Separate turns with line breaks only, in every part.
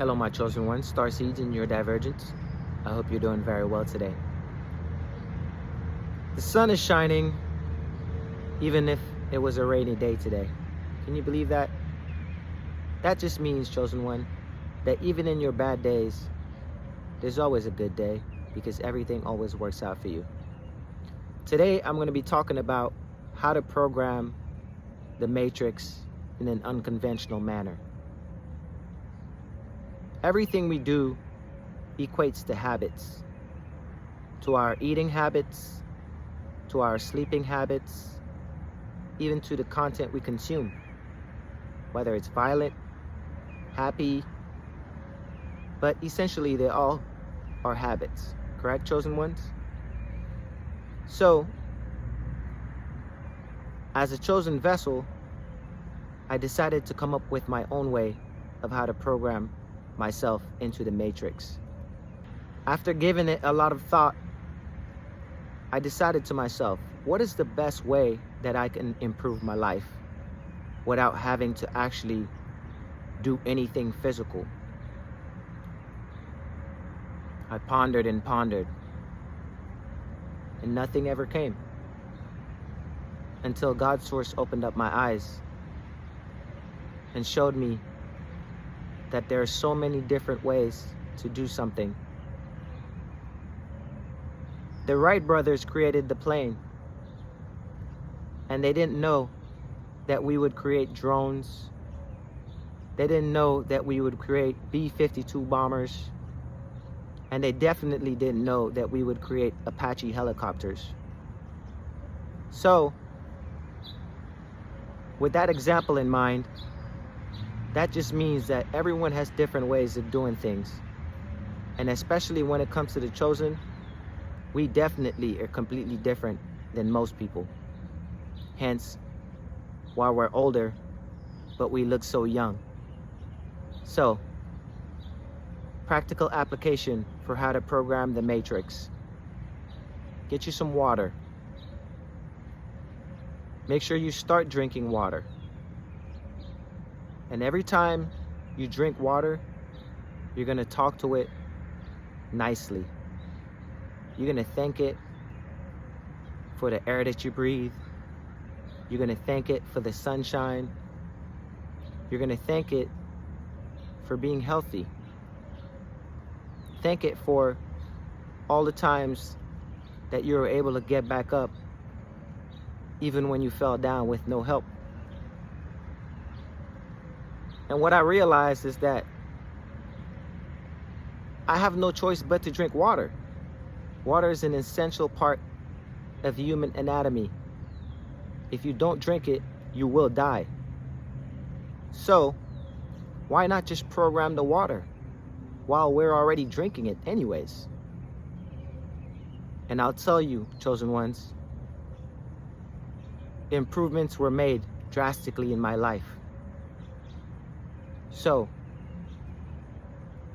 Hello, my chosen ones, star seeds and neurodivergents. I hope you're doing very well today. The sun is shining, even if it was a rainy day today. Can you believe that? That just means, chosen one, that even in your bad days, there's always a good day because everything always works out for you. Today, I'm going to be talking about how to program the matrix in an unconventional manner. Everything we do equates to habits, to our eating habits, to our sleeping habits, even to the content we consume, whether it's violent, happy, but essentially they all are habits, correct, chosen ones? So, as a chosen vessel, I decided to come up with my own way of how to program myself into the matrix. After giving it a lot of thought, I decided to myself, what is the best way that I can improve my life without having to actually do anything physical? I pondered and pondered, and nothing ever came until God's source opened up my eyes and showed me that there are so many different ways to do something. The Wright brothers created the plane, and they didn't know that we would create drones. They didn't know that we would create B-52 bombers, and they definitely didn't know that we would create Apache helicopters. So, with that example in mind, that just means that everyone has different ways of doing things. And especially when it comes to the chosen, we definitely are completely different than most people. Hence, why we're older, but we look so young. So, practical application for how to program the matrix. Get you some water. Make sure you start drinking water. And every time you drink water, you're going to talk to it nicely. You're going to thank it for the air that you breathe. You're going to thank it for the sunshine. You're going to thank it for being healthy. Thank it for all the times that you were able to get back up even when you fell down with no help. And what I realized is that I have no choice but to drink water. Water is an essential part of human anatomy. If you don't drink it, you will die. So, why not just program the water while we're already drinking it anyways? And I'll tell you, chosen ones, improvements were made drastically in my life. So,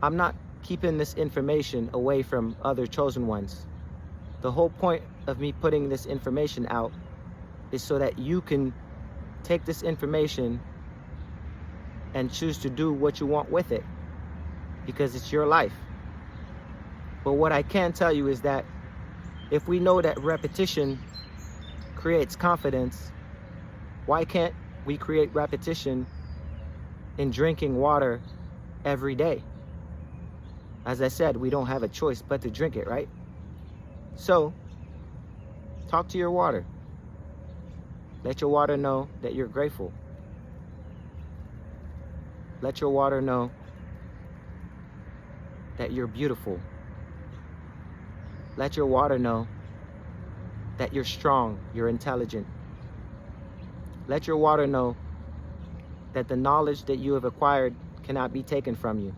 I'm not keeping this information away from other chosen ones. The whole point of me putting this information out is so that you can take this information and choose to do what you want with it, because it's your life. But what I can tell you is that if we know that repetition creates confidence, why can't we create repetition in drinking water every day? As I said, we don't have a choice but to drink it, right? So, talk to your water. Let your water know that you're grateful. Let your water know that you're beautiful. Let your water know that you're strong, you're intelligent. Let your water know that the knowledge that you have acquired cannot be taken from you.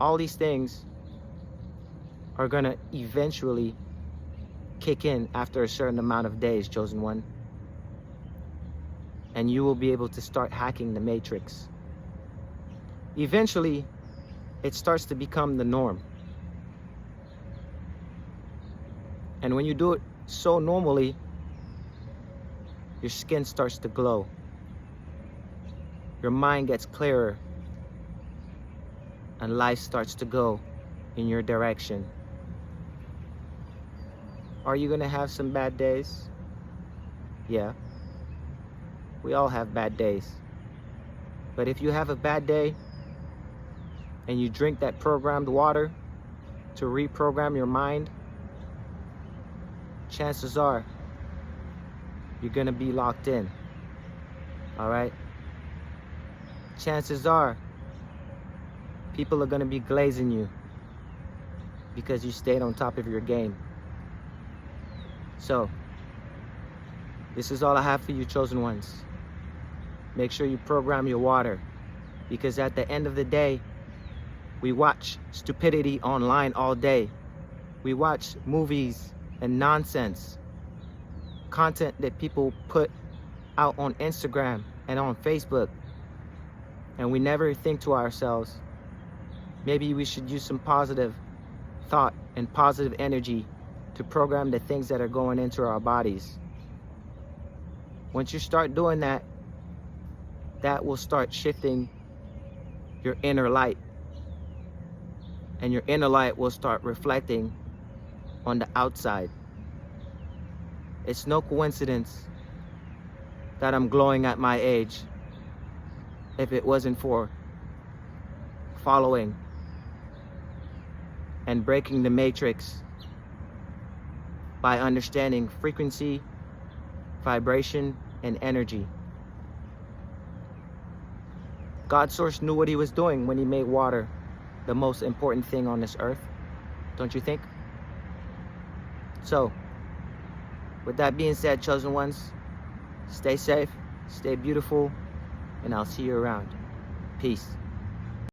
All these things are going to eventually kick in after a certain amount of days, chosen one. And you will be able to start hacking the matrix. Eventually, it starts to become the norm. And when you do it so normally, your skin starts to glow. your mind gets clearer and life starts to go in your direction. Are you gonna have some bad days? Yeah. We all have bad days. But if you have a bad day and you drink that programmed water to reprogram your mind, chances are you're gonna be locked in. All right? Chances are people are gonna be glazing you because you stayed on top of your game. So, this is all I have for you, chosen ones. Make sure you program your water, because at the end of the day, we watch stupidity online all day. We watch movies and nonsense, content that people put out on Instagram and on Facebook, and we never think to ourselves, maybe we should use some positive thought and positive energy to program the things that are going into our bodies. Once you start doing that, that will start shifting your inner light. And your inner light will start reflecting on the outside. It's no coincidence that I'm glowing at my age if it wasn't for following and breaking the matrix by understanding frequency, vibration, and energy. God Source knew what he was doing when he made water the most important thing on this earth, don't you think? So, with that being said, chosen ones, stay safe, stay beautiful, and I'll see you around. Peace.